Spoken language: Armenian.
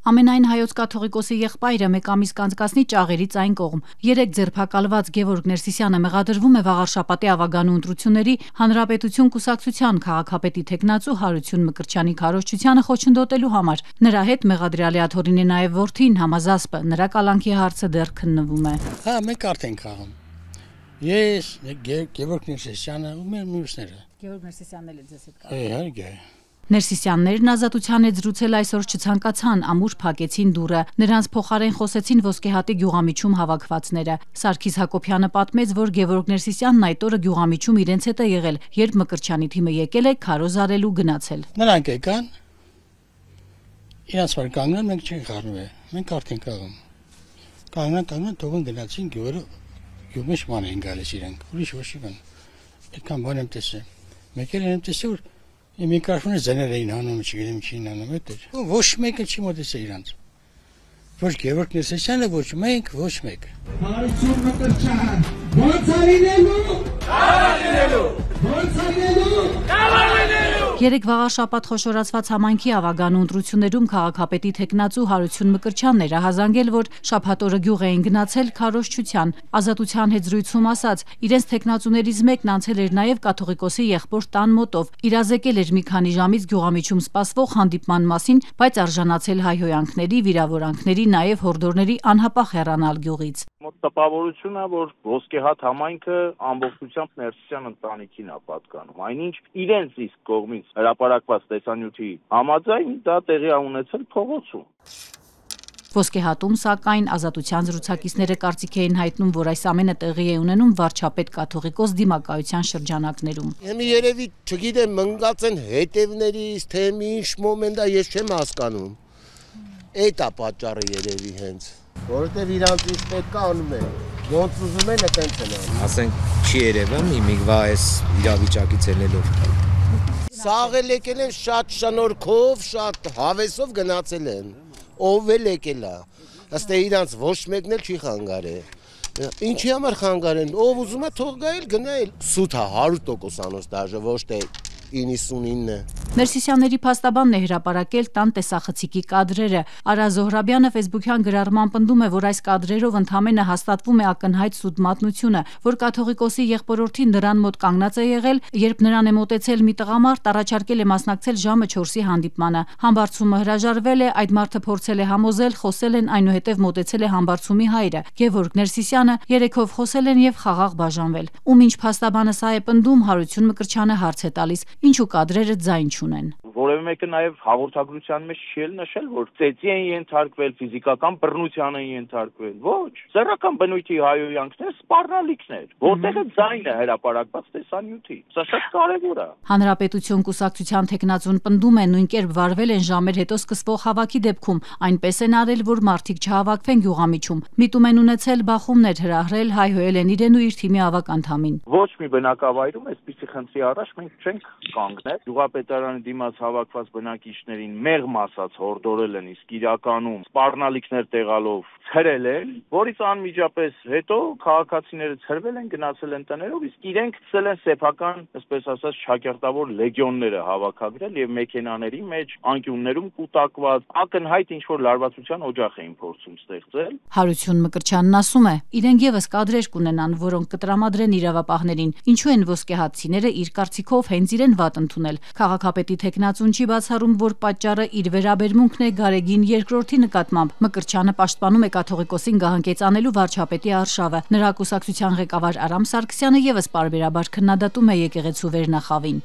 Ամենայն հայոց կաթողիկոսի եղբայրը մեկ ամիս կանցկացնի Ճաղերից այն կողմ։ 3 ձերբակալված Գևորգ Ներսիսյանը մեղադրվում է վաղարշապատի ավագանու ընտրությունների Հանրապետություն կուսակցության քաղաքապետի թեկնածու Հարություն Մկրտչյանի քարոզչությանը խոչընդոտելու համար։ Նրա հետ մեղադրյալի աթոռին է նաև որդին Համազասպը, նրա կալանքի հարցը դեռ քննվում է։ Մենք արդեն քաղում։ Ես Գևորգ Ներսիսյանը ու մեր մյուսները։ Գևորգ Ներսիսյանն էլ է ձեզ հետ կապ։ Ներսիսյաններն ազատության հետ զրուցել այսօր չցանկացան, ամուր փակեցին դուռը։ Նրանց փոխարեն խոսեցին Ոսկեհատի գյուղամիջում հավաքվածները։ Սարգիս Հակոբյանը պատմեց, որ Գևորգ Ներսիսյանն այդ օրը գյուղամիջում իրենց հետ է եղել, երբ Մկրտչյանի թիմը եկել է քարոզ արելու գնացել։ Նրանք եկան, իրենց վար կանգնան, մենք չենք խառնվել, մենք արդեն քաղում։ Կանգնան, թողին գնացին գյուղերը, գյուղի շման էին գալիս իրենք, ուրիշ ոչ մի բան։ Այդքան բան եմ տեսել։ Մեկ էլ եմ տեսել, որ Միկրոֆոնը զեներ էին հանում, չգիտեմ ինչին անում էդ։ Ոչ մեկը չի մոտեցել իրանց։ Ոչ Գևորգ Ներսիսյանը, ոչ մենք, ոչ մեկը։ Հարություն Մկրտչյան, ո՞նց արինելու։ Ո՞նց արինելու։ 3 վաղարշաբաթ խոշորացված համայնքի ավագանու ընտրություններում քաղաքապետի թեկնածու Հարություն Մկրտչյանն էր ահազանգել, որ շաբաթ օրը գյուղ էին գնացել քարոզչության։ Ազատության հետ զրույցում ասաց, իրենց թեկնածուներից մեկն անցել էր նաև կաթողիկոսի եղբոր տան մոտով, իրազեկել էր մի քանի ժամից գյուղամիջում սպասվող հանդիպման մասին, բայց արժանացել հայհոյանքների, վիրավորանքների, նաև հորդորների անհապաղ հեռանալ գյուղից։ Մոտ տպավորությունն է, որ Ոսկեհատ համայնքը ամբողջությամբ Ներսիսյան ընտանիքին է պատկանում։ Այնինչ իրենց իսկ կողմից հրապարակված տեսանյութի համաձայն դա տեղի ունեցել փողոցում։ Ոսկեհատում, սակայն, ազատության զրուցակիցները կարծիք էին հայտնում, որ այս ամենը տեղի է ունենում վարչապետ կաթողիկոս դիմակայության շրջանակներում։ Եմի երևի, չգիտեմ, մնգած են հետևներից, թե ինչ մոմենտ է, ես չեմ հասկանում։ Էդ է պատճառը երևի հենց, որովհետև իրանց ինչ պետք է անում են, ոնց ուզում են այդպես են անում։ Ասենք չի երևում իմիգվա այս իրավիճակից ելնելով։ Սաղել եկել են շատ շնորհքով, շատ հավեսով գնացել են։ Ով էլ եկել է, ըստ իրանց ոչ մեկն էլ չի խանգարել։ Ինչի համար խանգարեն, ով ուզում է թող գայել, գնայել։ Սուտ է 100%-անոց դաժե, ոչ թե 99-ը։ Ներսիսյանների փաստաբանն է հրապարակել տան տեսախցիկի կադրերը։ Արա Զոհրաբյանը ֆեյսբուքյան գրառման պնդում է, որ այս կադրերով ընդամենը հաստատվում է ակնհայտ սուտ մատնությունը, որ կաթողիկոսի եղբորորդին նրան մոտ կանգնած է եղել, երբ նրան է մոտեցել մի տղամարդ, առաջարկել է մասնակցել ժամը 4-ի հանդիպմանը։ Համբարձումը հրաժարվել է, այդ մարդը փորձել է համոզել, խոսել են, այնուհետև մոտեցել է համբարձումի հայրը։ Գևորգ Ներսիսյանը երեքով խոսել են եւ խաղաղ բաժանվել։ Ում ինչ փաստաբանը սա է պնդում, Հարություն Մկրտչյանը հարց է տալիս. Ինչու կադրերը ձայն չունեն։ Որևէ մեկը նաև հաղորդագրության մեջ չի նշել, որ ծեծի են ենթարկվել, ֆիզիկական բռնության են ենթարկվել։ Ոչ, սեռական բնույթի հայհոյանքներ, սպառնալիքներ, որտեղ է ձայնը հրապարակված տեսանյութի։ Սա շատ կարևոր է։ Հանրապետություն կուսակցության թեկնածուն պնդում է, նույն կերպ վարվել են ժամեր հետո սկսվող հավաքի դեպքում, այնպես են արել, որ մարդիկ չհավաքվեն գյուղամիջում։ Միտում են ունեցել բախումներ, հրահրել, հայհոյել են իրեն ու իր թիմի ավագ անդամին։ Ոչ մի բնակավայրում այսպիսի խնդրի առաջ մենք չենք կանգնել։ Գյուղապետարանի դիմաց հավաքված բնակիչներին մեղմ ասած հորդորել են, իսկ իրականում սպառնալիքներ տեղալով ցրել են, որից անմիջապես հետո քաղաքացիները ցրվել են, գնացել են տներով, իսկ իրենք ցել են սեփական, այսպես ասած, շակերտավոր լեգիոնները հավաքագրել եւ մեքենաների մեջ, անկյուններում կուտակված, ակնհայտ ինչ որ լարվածության օջախ էին փորձում ստեղծել։ Հարություն Մկրտչյանն ասում է, իրենք եւս կադրեր կունենան, որոնք կտրամադրեն իրավապահներին, ինչու են ոսկեհատցիները իր կարծիքով հենց իրեն վատ ընդունել։ Քաղաքապետի թեկնածուն չի բացառում, որ պատճառը իր վերաբերմունքն է Գարեգին II-ի նկատմամբ։ Մկրտչյանը պաշտպանում է կաթողիկոսին գահանքեցանելու վարչապետի արշավը։ Նրա կուսակցության ղեկավար Արամ Սարգսյանը եւս պարբերաբար քննադատում է եկեղեցու վերնախավին։